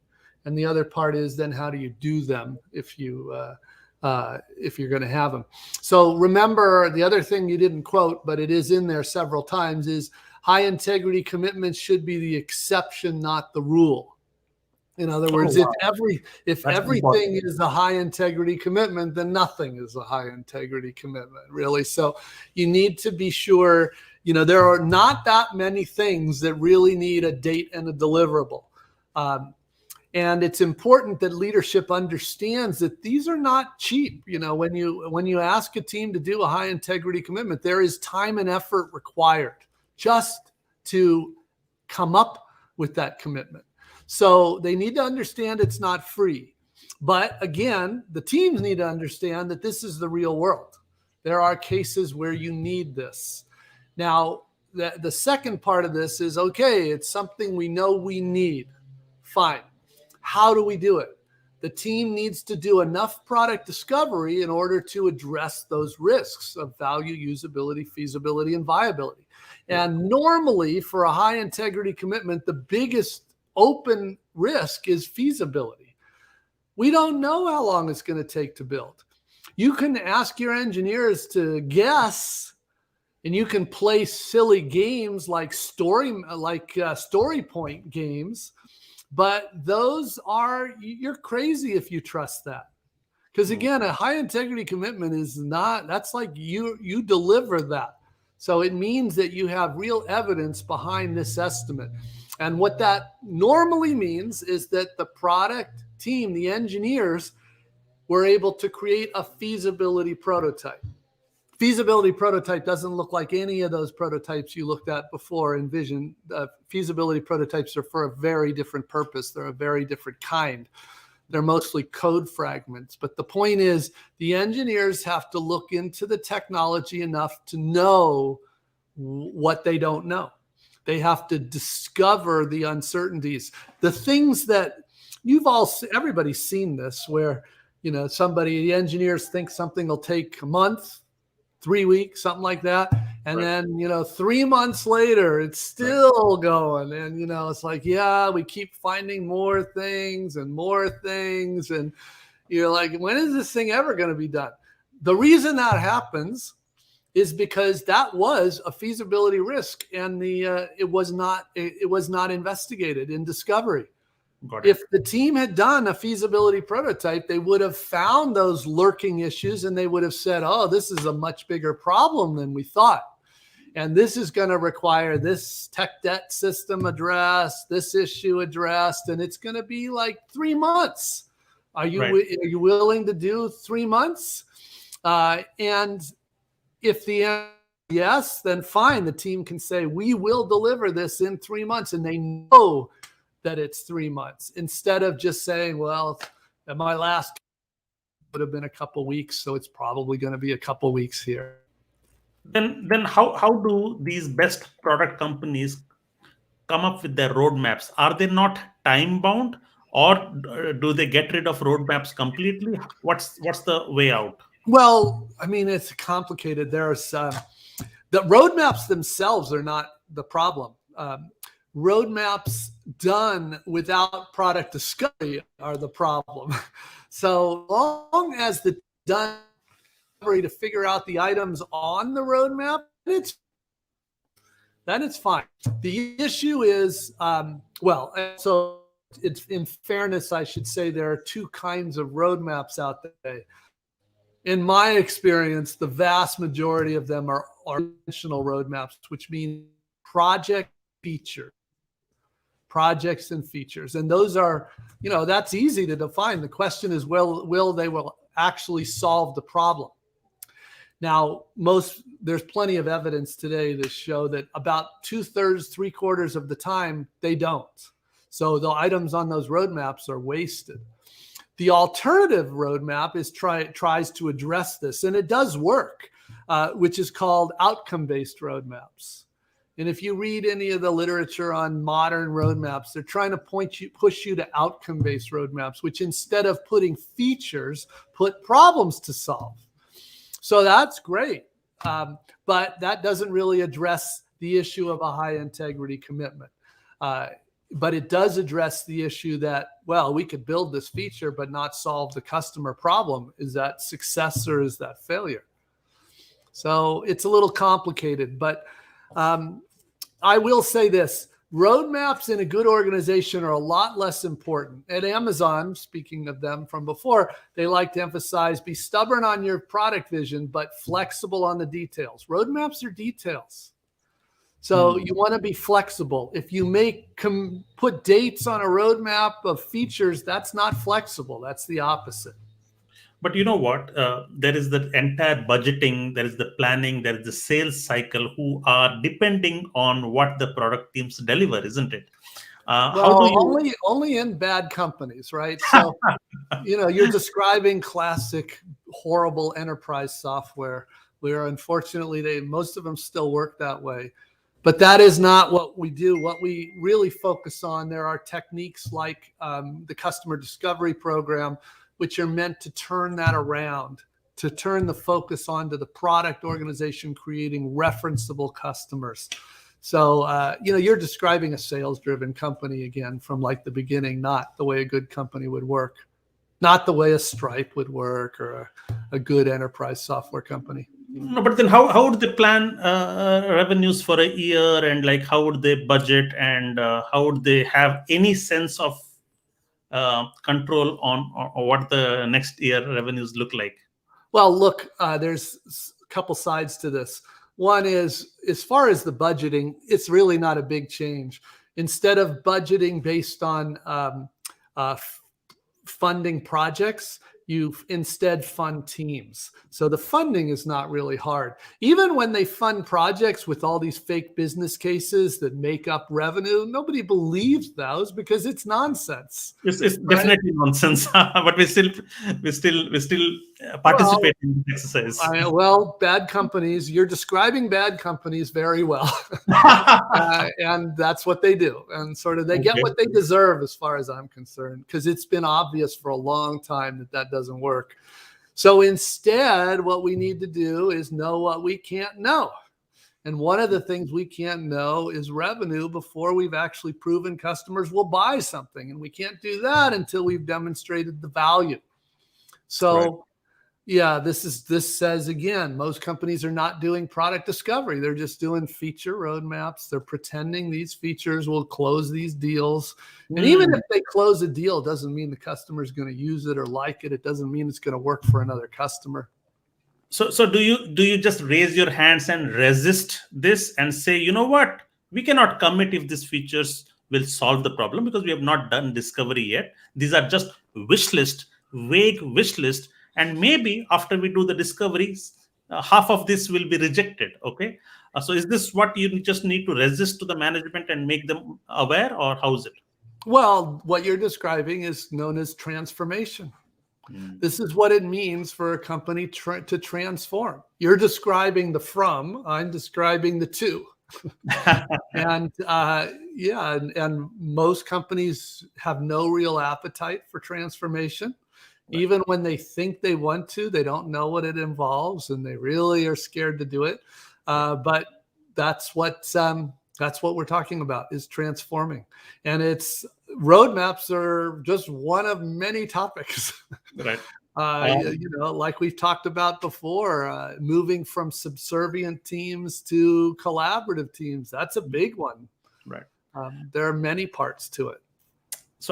and the other part is then how do you do them if you're going to have them. So remember, the other thing you didn't quote, but it is in there several times, is high integrity commitments should be the exception, not the rule. In other words, wow. if That's everything important. is a high integrity commitment, then nothing is a high integrity commitment, really. So you need to be sure, there are not that many things that really need a date and a deliverable. And it's important that leadership understands that these are not cheap. When you ask a team to do a high integrity commitment, there is time and effort required just to come up with that commitment. So they need to understand it's not free. But again, the teams need to understand that this is the real world. There are cases where you need this. Now, the second part of this is, okay, it's something we know we need. Fine. How do we do it? The team needs to do enough product discovery in order to address those risks of value, usability, feasibility, and viability. And normally, for a high integrity commitment, the biggest open risk is feasibility. We don't know how long it's going to take to build. You can ask your engineers to guess, and you can play silly games like story point games, but you're crazy if you trust that. Because again, a high integrity commitment is not, that's like you deliver that. So it means that you have real evidence behind this estimate. And what that normally means is that the product team, the engineers, were able to create a feasibility prototype. Feasibility prototype doesn't look like any of those prototypes you looked at before in Vision. Feasibility prototypes are for a very different purpose. They're a very different kind. They're mostly code fragments. But the point is, the engineers have to look into the technology enough to know what they don't know. They have to discover the uncertainties, the things that everybody's seen this, where, the engineers think something will take a month, 3 weeks, something like that. And then, 3 months later, it's still going. And, it's like, yeah, we keep finding more things. And you're like, when is this thing ever going to be done? The reason that happens is because that was a feasibility risk, and it was not investigated in discovery. If the team had done a feasibility prototype, they would have found those lurking issues, and they would have said, oh, this is a much bigger problem than we thought. And this is going to require this tech debt system addressed, this issue addressed, and it's going to be like 3 months. Are you willing to do 3 months? And if the answer is yes, then fine. The team can say, we will deliver this in 3 months, and they know that it's 3 months, instead of just saying, well, at my last would have been a couple weeks, so it's probably going to be a couple weeks here. Then how do these best product companies come up with their roadmaps? Are they not time bound, or do they get rid of roadmaps completely? What's the way out? Well, I mean, it's complicated. There's the roadmaps themselves are not the problem. Roadmaps done without product discovery are the problem. So long as the done to figure out the items on the roadmap, then it's fine. The issue is, so it's, in fairness, I should say there are two kinds of roadmaps out there. In my experience, the vast majority of them are intentional roadmaps, which mean projects and features. And those are, that's easy to define. The question is, will they actually solve the problem? Now, there's plenty of evidence today to show that about 2/3, 3/4 of the time, they don't. So the items on those roadmaps are wasted. The alternative roadmap tries to address this, and it does work, which is called outcome-based roadmaps. And if you read any of the literature on modern roadmaps, they're trying to push you to outcome-based roadmaps, which instead of putting features, put problems to solve. So that's great. But that doesn't really address the issue of a high integrity commitment. But it does address the issue that, well, we could build this feature but not solve the customer problem. Is that success or is that failure? So it's a little complicated, but I will say this. Roadmaps in a good organization are a lot less important. At Amazon, speaking of them from before, they like to emphasize, be stubborn on your product vision, but flexible on the details. Roadmaps are details. So you want to be flexible. If you put dates on a roadmap of features, that's not flexible. That's the opposite. But you know what? There is the entire budgeting, there is the planning, there is the sales cycle who are depending on what the product teams deliver, isn't it? How do you... only in bad companies, right? So, you're describing classic horrible enterprise software where unfortunately most of them still work that way. But that is not what we do. What we really focus on, there are techniques like the customer discovery program, which are meant to turn that around, to turn the focus onto the product organization, creating referenceable customers. So, you're describing a sales-driven company again from like the beginning, not the way a good company would work, not the way a Stripe would work or a good enterprise software company. No, but then how would they plan revenues for a year, and like how would they budget, and how would they have any sense of control on what the next year revenues look like? Well, look, there's a couple sides to this. One is, as far as the budgeting, it's really not a big change. Instead of budgeting based on funding projects, you instead fund teams. So the funding is not really hard. Even when they fund projects with all these fake business cases that make up revenue, nobody believes those because it's nonsense. It's right? Definitely nonsense, but we still participate in the exercise. Bad companies, you're describing bad companies very well. And that's what they do. And sort of they get what they deserve as far as I'm concerned, because it's been obvious for a long time that doesn't work. So instead, what we need to do is know what we can't know. And one of the things we can't know is revenue before we've actually proven customers will buy something. And we can't do that until we've demonstrated the value. So yeah, this says, again, most companies are not doing product discovery. They're just doing feature roadmaps. They're pretending these features will close these deals. And even if they close a deal, it doesn't mean the customer is going to use it or like it. It doesn't mean it's going to work for another customer. So do you just raise your hands and resist this and say, you know what, we cannot commit if these features will solve the problem because we have not done discovery yet. These are just vague wish list. And maybe after we do the discoveries, half of this will be rejected. Okay. So is this what you just need to resist to the management and make them aware, or how is it? Well, what you're describing is known as transformation. This is what it means for a company to transform. You're describing the from, I'm describing the to. And and most companies have no real appetite for transformation. Right. Even when they think they want to, they don't know what it involves, and they really are scared to do it. But that's what we're talking about, is transforming. And it's roadmaps are just one of many topics. Right. Like we've talked about before, moving from subservient teams to collaborative teams. That's a big one. Right. There are many parts to it.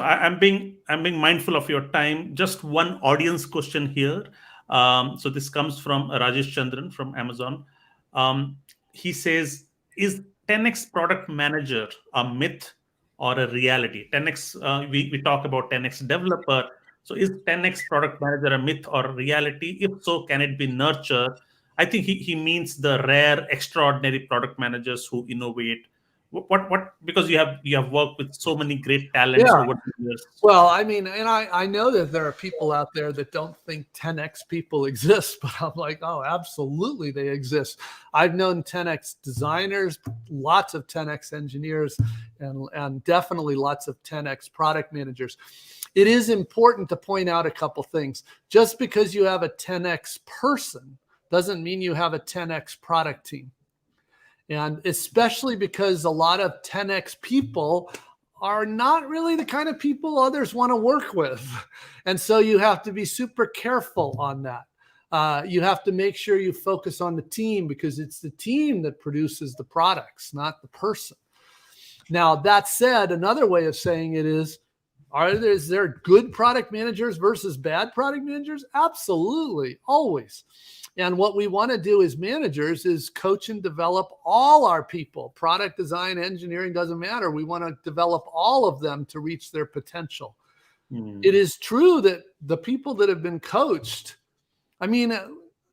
I'm being mindful of your time. Just one audience question here. So this comes from Rajesh Chandran from Amazon. Um, he says, "Is 10x product manager a myth or a reality?" 10x. We talk about 10x developer. So is 10x product manager a myth or a reality? If so, can it be nurtured? I think he means the rare, extraordinary product managers who innovate. What because you have worked with so many great talents Yeah. over the years. Well, I mean, and I know that there are people out there that don't think 10x people exist, but I'm like, oh, absolutely, they exist. I've known 10x designers, lots of 10x engineers, and definitely lots of 10x product managers. It is important to point out a couple things. Just because you have a 10x person doesn't mean you have a 10x product team. And especially because a lot of 10x people are not really the kind of people others want to work with. And so you have to be super careful on that. You have to make sure you focus on the team, because it's the team that produces the products, not the person. Now, that said, another way of saying it is there good product managers versus bad product managers? Absolutely, always. And what we want to do as managers is coach and develop all our people. Product design, engineering, doesn't matter. We want to develop all of them to reach their potential. It is true that the people that have been coached, I mean,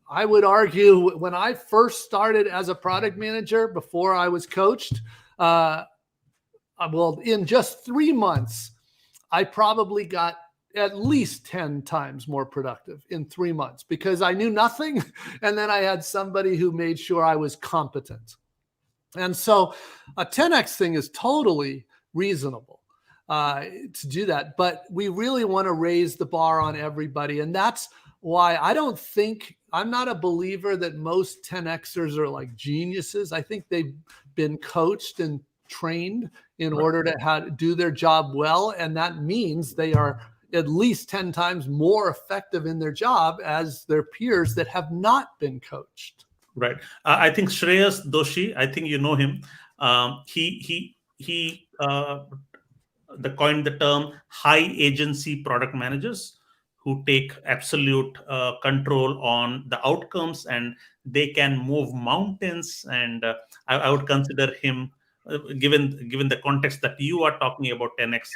I would argue when I first started as a product manager, before I was coached, well, in just 3 months, I probably got at least 10 times more productive in 3 months, because I knew nothing. And then I had somebody who made sure I was competent. And so a 10x thing is totally reasonable to do that. But we really want to raise the bar on everybody. And that's why I'm not a believer that most 10xers are like geniuses. I think they've been coached and trained in order to do their job well. And that means they are at least 10 times more effective in their job as their peers that have not been coached. Right. I think Shreyas Doshi, I think you know him. He coined the term high agency product managers, who take absolute control on the outcomes, and they can move mountains. And I would consider him, given the context that you are talking about 10x,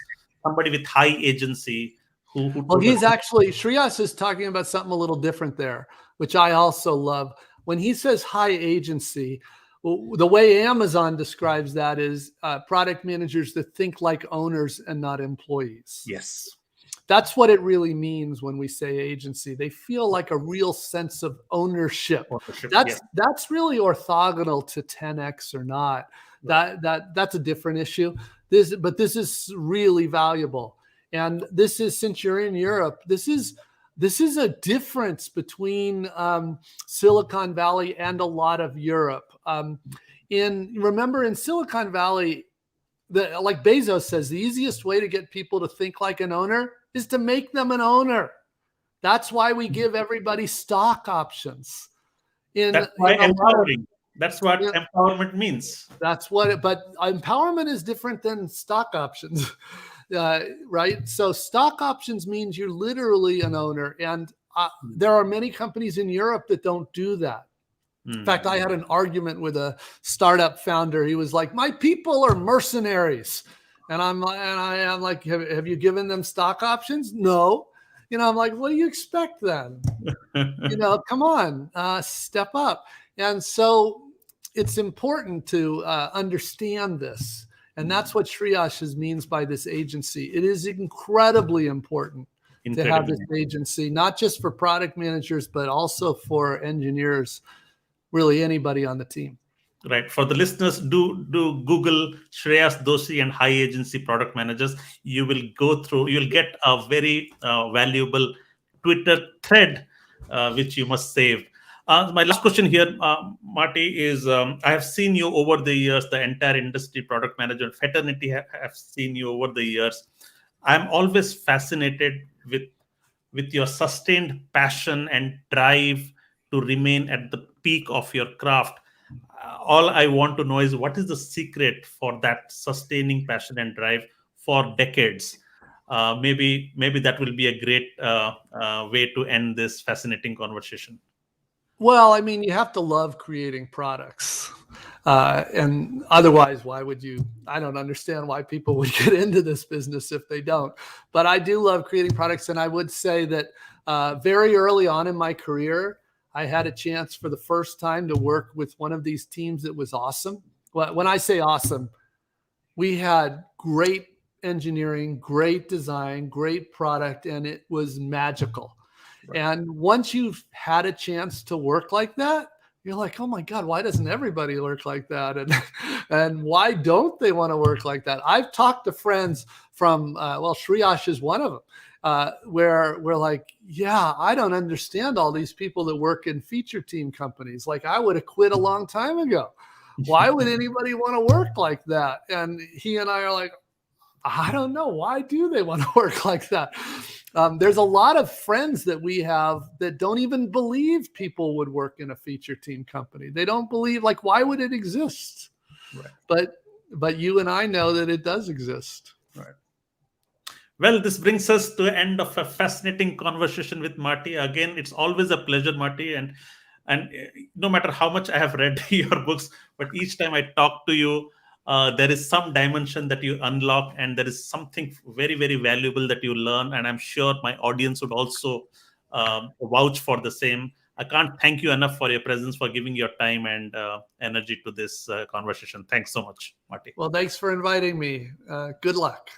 somebody with high agency Well, Shreyas is talking about something a little different there, which I also love. When he says high agency, the way Amazon describes that is product managers that think like owners and not employees. Yes. That's what it really means when we say agency. They feel like a real sense of ownership. That's really orthogonal to 10x or not. That's a different issue. But this is really valuable. And this is, since you're in Europe, this is a difference between Silicon Valley and a lot of Europe. Remember, in Silicon Valley, like Bezos says, the easiest way to get people to think like an owner is to make them an owner. That's why we give everybody stock options. That's why empowering. That's what empowerment means. But empowerment is different than stock options. Right? So stock options means you're literally an owner. And there are many companies in Europe that don't do that. In fact, I had an argument with a startup founder. He was like, my people are mercenaries. And I'm like, have you given them stock options? No. I'm like, what do you expect then? Come on, step up. And so it's important to understand this. And that's what Shreyas means by this agency. It is incredibly important to have this agency, not just for product managers, but also for engineers, really anybody on the team. Right. For the listeners, do Google Shreyas Doshi and high agency product managers. You'll get a very valuable Twitter thread, which you must save. My last question here, Marty, is I have seen you over the years, the entire industry, product manager fraternity have seen you over the years. I'm always fascinated with your sustained passion and drive to remain at the peak of your craft. All I want to know is, what is the secret for that sustaining passion and drive for decades? maybe that will be a great way to end this fascinating conversation. Well, I mean, you have to love creating products. And otherwise, why would you? I don't understand why people would get into this business if they don't. But I do love creating products. And I would say that very early on in my career, I had a chance for the first time to work with one of these teams that was awesome. Well, when I say awesome, we had great engineering, great design, great product, and it was magical. Right. And once you've had a chance to work like that, you're like, oh my God, why doesn't everybody work like that? And why don't they want to work like that? I've talked to friends from, Shriyash is one of them, where we're like, yeah, I don't understand all these people that work in feature team companies. Like, I would have quit a long time ago. Why would anybody want to work like that? And he and I are like, I don't know. Why do they want to work like that? There's a lot of friends that we have that don't even believe people would work in a feature team company. They don't believe, like, why would it exist? Right. But you and I know that it does exist. Right. Well, this brings us to the end of a fascinating conversation with Marty. Again, it's always a pleasure, Marty. And no matter how much I have read your books, but each time I talk to you, there is some dimension that you unlock, and there is something very, very valuable that you learn. And I'm sure my audience would also vouch for the same. I can't thank you enough for your presence, for giving your time and energy to this conversation. Thanks so much, Marty. Well, thanks for inviting me. Good luck.